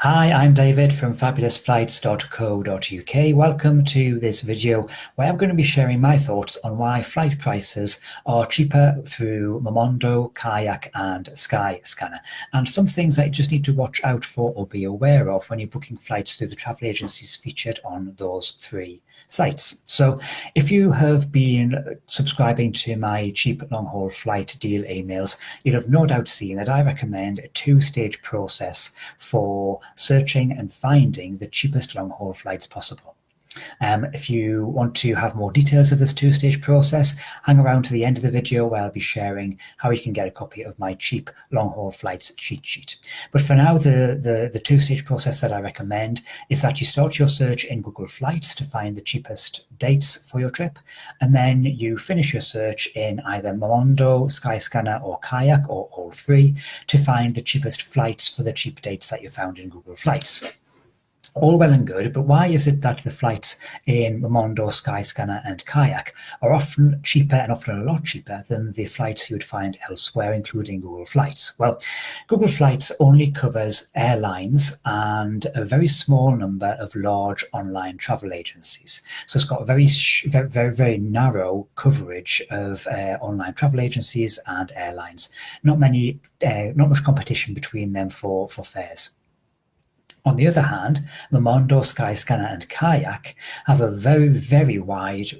Hi, I'm David from fabulousflights.co.uk. Welcome to this video where I'm going to be sharing my thoughts on why flight prices are cheaper through Momondo, Kayak and Skyscanner, and some things that you just need to watch out for or be aware of when you're booking flights through the travel agencies featured on those three sites. So if you have been subscribing to my cheap long-haul flight deal emails, you'll have no doubt seen that I recommend a two-stage process for searching and finding the cheapest long-haul flights possible. If you want to have more details of this two-stage process, hang around to the end of the video where I'll be sharing how you can get a copy of my cheap long-haul flights cheat sheet. But for now, the two-stage process that I recommend is that you start your search in Google Flights to find the cheapest dates for your trip, and then you finish your search in either Momondo, Skyscanner or Kayak, or all three, to find the cheapest flights for the cheap dates that you found in Google Flights. All well and good, but why is it that the flights in Momondo, Skyscanner and Kayak are often cheaper and often a lot cheaper than the flights you would find elsewhere, including Google Flights? Well, Google Flights only covers airlines and a very small number of large online travel agencies. So it's got a very narrow coverage of online travel agencies and airlines. Not much competition between them for fares. On the other hand, Momondo, Skyscanner and Kayak have a very wide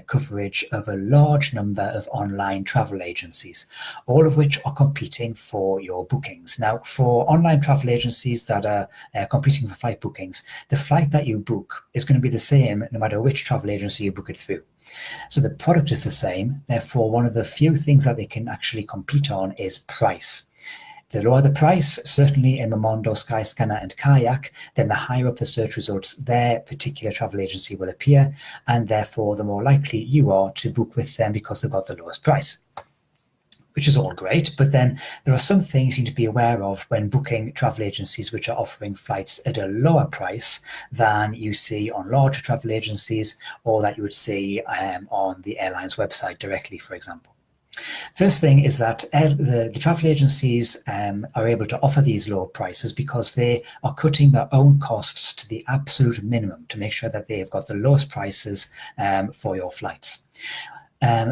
coverage of a large number of online travel agencies, all of which are competing for your bookings. Now, for online travel agencies that are competing for flight bookings, the flight that you book is going to be the same no matter which travel agency you book it through. So the product is the same, therefore one of the few things that they can actually compete on is price. The lower the price, certainly in Momondo, Skyscanner and Kayak, then the higher up the search results their particular travel agency will appear, and therefore the more likely you are to book with them because they've got the lowest price. Which is all great, but then there are some things you need to be aware of when booking travel agencies which are offering flights at a lower price than you see on larger travel agencies or that you would see on the airline's website directly, for example. First thing is that the travel agencies are able to offer these low prices because they are cutting their own costs to the absolute minimum to make sure that they've got the lowest prices for your flights.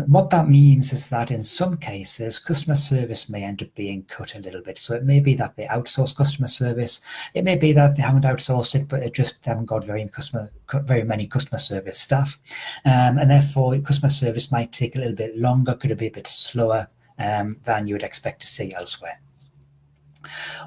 What that means is that in some cases, customer service may end up being cut a little bit. So it may be that they outsource customer service. It may be that they haven't outsourced it, but it just haven't got very many customer service staff. And therefore, customer service might take a little bit longer, could be a bit slower than you would expect to see elsewhere.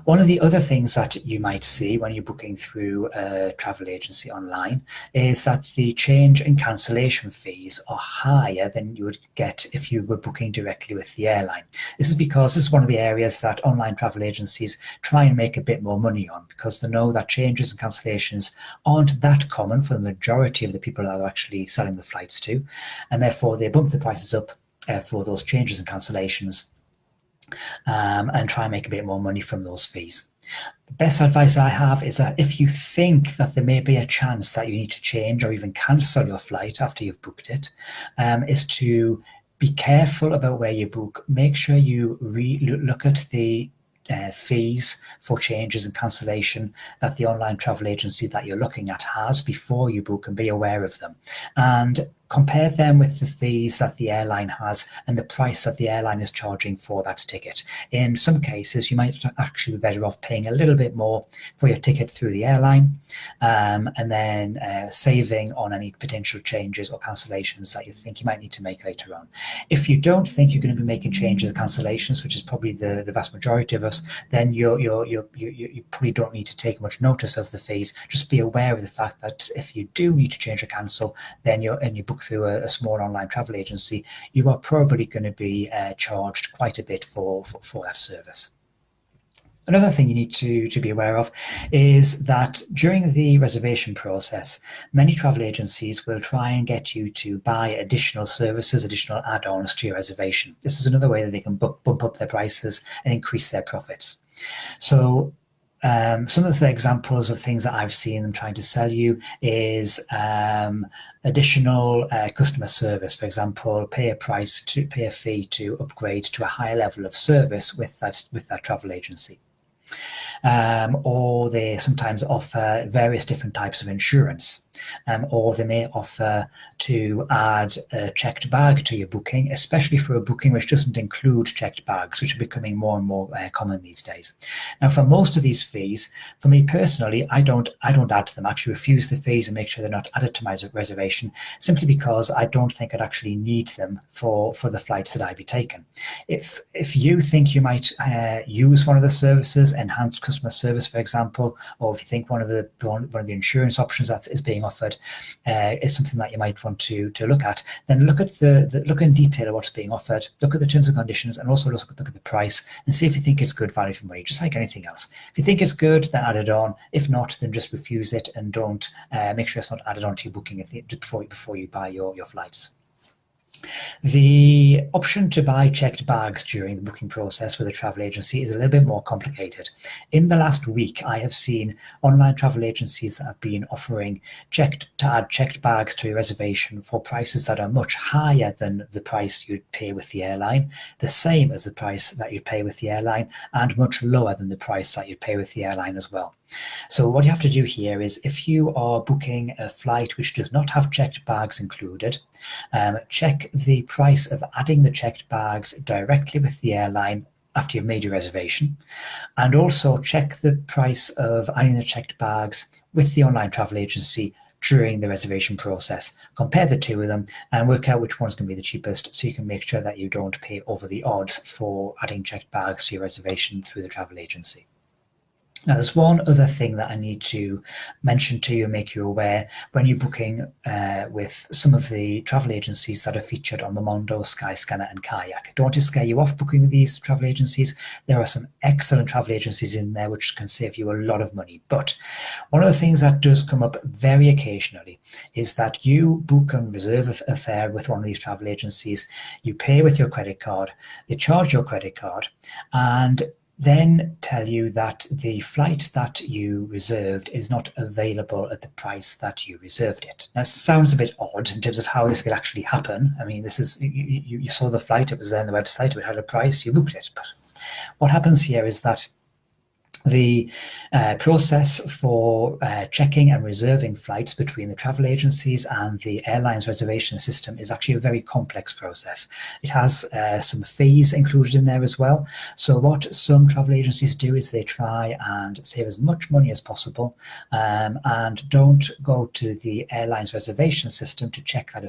One of the other things that you might see when you're booking through a travel agency online is that the change and cancellation fees are higher than you would get if you were booking directly with the airline. This is because this is one of the areas that online travel agencies try and make a bit more money on, because they know that changes and cancellations aren't that common for the majority of the people that are actually selling the flights to, and therefore they bump the prices up for those changes and cancellations and try and make a bit more money from those fees. The best advice I have is that if you think that there may be a chance that you need to change or even cancel your flight after you've booked it, is to be careful about where you book. Make sure you look at the fees for changes and cancellation that the online travel agency that you're looking at has before you book, and be aware of them. And compare them with the fees that the airline has and the price that the airline is charging for that ticket. In some cases, you might actually be better off paying a little bit more for your ticket through the airline, and then saving on any potential changes or cancellations that you think you might need to make later on. If you don't think you're going to be making changes or cancellations, which is probably the vast majority of us, then you probably don't need to take much notice of the fees. Just be aware of the fact that if you do need to change or cancel, then you book through a small online travel agency, you are probably going to be charged quite a bit for that service. Another thing you need to be aware of is that during the reservation process, many travel agencies will try and get you to buy additional services, additional add-ons to your reservation. This is another way that they can bump up their prices and increase their profits. So some of the examples of things that I've seen them trying to sell you is additional customer service. For example, pay a fee to upgrade to a higher level of service with that travel agency. or they sometimes offer various different types of insurance, or they may offer to add a checked bag to your booking, especially for a booking which doesn't include checked bags, which are becoming more and more common these days. Now, for most of these fees, for me personally, I don't add to them. I actually refuse the fees and make sure they're not added to my reservation, simply because I don't think I'd actually need them for the flights that I'd be taking. If you think you might use one of the services, enhanced customer service, for example, or if you think one of the insurance options that is being offered is something that you might want to look at, then look at look in detail at what's being offered, look at the terms and conditions, and also look at the price and see if you think it's good value for money, just like anything else. If you think it's good, then add it on. If not, then just refuse it and don't make sure it's not added onto your booking before you buy your flights. The option to buy checked bags during the booking process with a travel agency is a little bit more complicated. In the last week, I have seen online travel agencies that have been offering to add checked bags to your reservation for prices that are much higher than the price you'd pay with the airline, the same as the price that you'd pay with the airline, and much lower than the price that you'd pay with the airline as well. So what you have to do here is, if you are booking a flight which does not have checked bags included, check the price of adding the checked bags directly with the airline after you've made your reservation, and also check the price of adding the checked bags with the online travel agency during the reservation process. Compare the two of them and work out which one's going to be the cheapest, so you can make sure that you don't pay over the odds for adding checked bags to your reservation through the travel agency. Now, there's one other thing that I need to mention to you and make you aware when you're booking with some of the travel agencies that are featured on Momondo, Skyscanner, and Kayak. I don't want to scare you off booking with these travel agencies. There are some excellent travel agencies in there which can save you a lot of money. But one of the things that does come up very occasionally is that you book and reserve a fare with one of these travel agencies, you pay with your credit card, they charge your credit card, and then tell you that the flight that you reserved is not available at the price that you reserved it. Now, it sounds a bit odd in terms of how this could actually happen. I mean, this is you saw the flight, it was there on the website, it had a price, you booked it. But what happens here is that the process for checking and reserving flights between the travel agencies and the airline's reservation system is actually a very complex process. It has some fees included in there as well. So what some travel agencies do is they try and save as much money as possible and don't go to the airline's reservation system to check that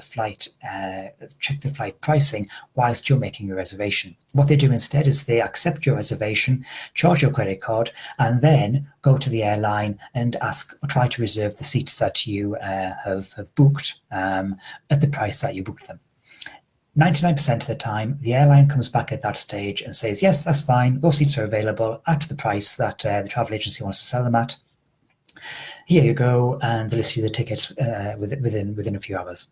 check the flight pricing whilst you're making your reservation. What they do instead is they accept your reservation, charge your credit card, and then go to the airline and try to reserve the seats that you have booked at the price that you booked them. 99% of the time, the airline comes back at that stage and says, yes, that's fine, those seats are available at the price that the travel agency wants to sell them at. Here you go, and they'll issue the tickets within a few hours.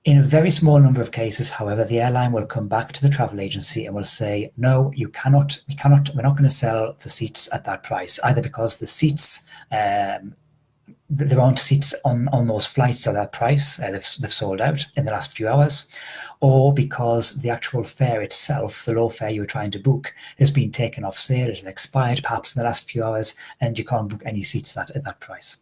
In a very small number of cases, however, the airline will come back to the travel agency and will say, no, we're not going to sell the seats at that price, either because the seats, there aren't seats on those flights at that price, they've sold out in the last few hours, or because the actual fare itself, the low fare you were trying to book, has been taken off sale, it has expired perhaps in the last few hours, and you can't book any seats at that price.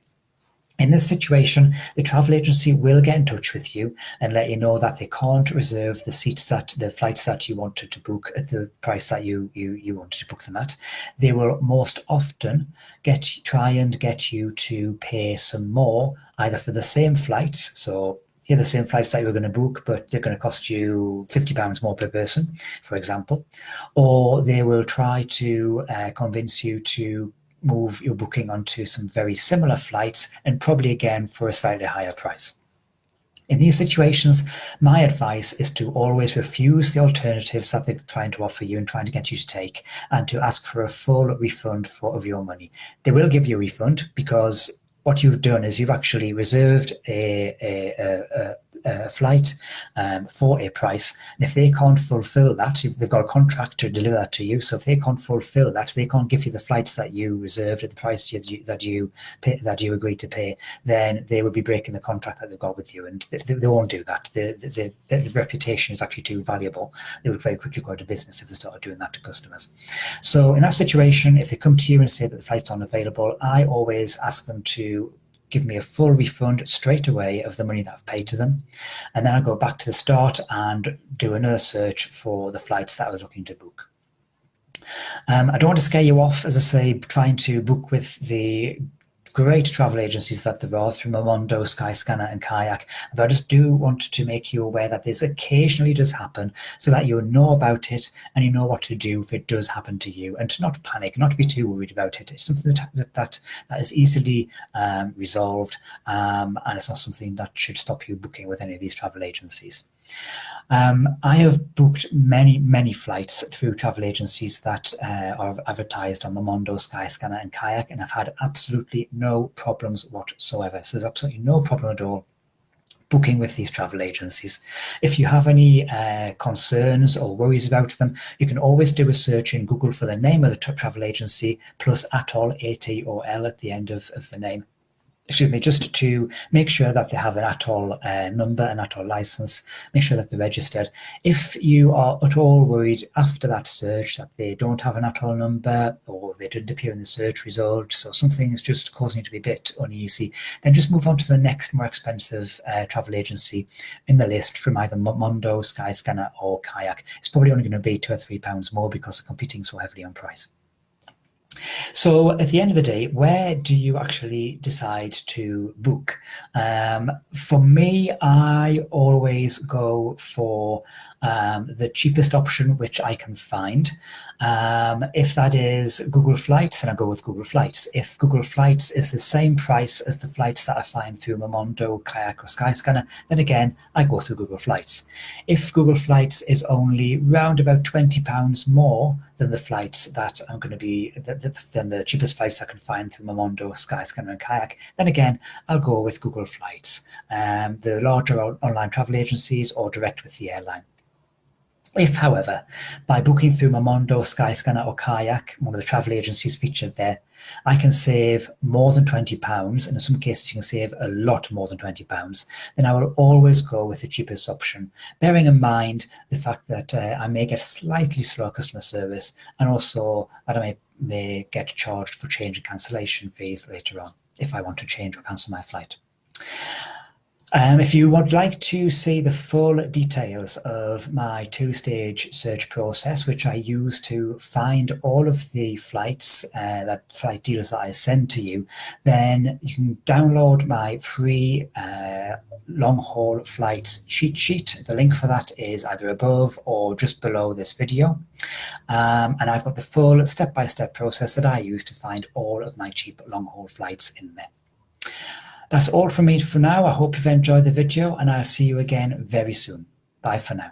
In this situation, the travel agency will get in touch with you and let you know that they can't reserve the flights that you wanted to book at the price that you wanted to book them at. They will most often try and get you to pay some more, either for the same flights. So here are the same flights that you were going to book, but they're going to cost you £50 more per person, for example. Or they will try to convince you to move your booking onto some very similar flights, and probably again for a slightly higher price. In these situations, my advice is to always refuse the alternatives that they're trying to offer you and trying to get you to take, and to ask for a full refund of your money. They will give you a refund because what you've done is you've actually reserved a flight for a price, and if they can't fulfill that, if they've got a contract to deliver that to you, so if they can't fulfill that, they can't give you the flights that you reserved at the price that you agreed to pay, then they would be breaking the contract that they've got with you, and they won't do that. The reputation is actually too valuable. They would very quickly go out of business if they started doing that to customers. So in that situation, if they come to you and say that the flight's unavailable, I always ask them to give me a full refund straight away of the money that I've paid to them. And then I go back to the start and do another search for the flights that I was looking to book. I don't want to scare you off, as I say, trying to book with the great travel agencies that there are through Momondo, Skyscanner and Kayak, but I just do want to make you aware that this occasionally does happen, so that you know about it and you know what to do if it does happen to you, and to not panic, not to be too worried about it. It's something that is easily resolved, and it's not something that should stop you booking with any of these travel agencies. I have booked many flights through travel agencies that are advertised on Momondo, Skyscanner and Kayak, and I've had absolutely no problems whatsoever. So there's absolutely no problem at all booking with these travel agencies. If you have any concerns or worries about them, you can always do a search in Google for the name of the travel agency plus ATOL, ATOL at the end of the name. Excuse me, just to make sure that they have an ATOL number, an ATOL license, make sure that they're registered. If you are at all worried after that search that they don't have an ATOL number, or they didn't appear in the search results, or something is just causing you to be a bit uneasy, then just move on to the next more expensive travel agency in the list from either Momondo, Skyscanner or Kayak. It's probably only going to be £2 or £3 more because they're competing so heavily on price. So at the end of the day, where do you actually decide to book? For me, I always go for the cheapest option which I can find. If that is Google Flights, then I go with Google Flights. If Google Flights is the same price as the flights that I find through Momondo, Kayak or Skyscanner, then again, I go through Google Flights. If Google Flights is only round about £20 more than the flights that I'm going to be, than the cheapest flights I can find through Momondo, Skyscanner and Kayak, then again, I'll go with Google Flights. The larger online travel agencies or direct with the airline. If, however, by booking through Momondo, Skyscanner or Kayak, one of the travel agencies featured there, I can save more than £20, and in some cases you can save a lot more than £20, then I will always go with the cheapest option, bearing in mind the fact that I may get slightly slower customer service, and also that I may get charged for change and cancellation fees later on if I want to change or cancel my flight. If you would like to see the full details of my two-stage search process, which I use to find all of the flights, flight deals that I send to you, then you can download my free long-haul flights cheat sheet. The link for that is either above or just below this video. And I've got the full step-by-step process that I use to find all of my cheap long-haul flights in there. That's all from me for now. I hope you've enjoyed the video, and I'll see you again very soon. Bye for now.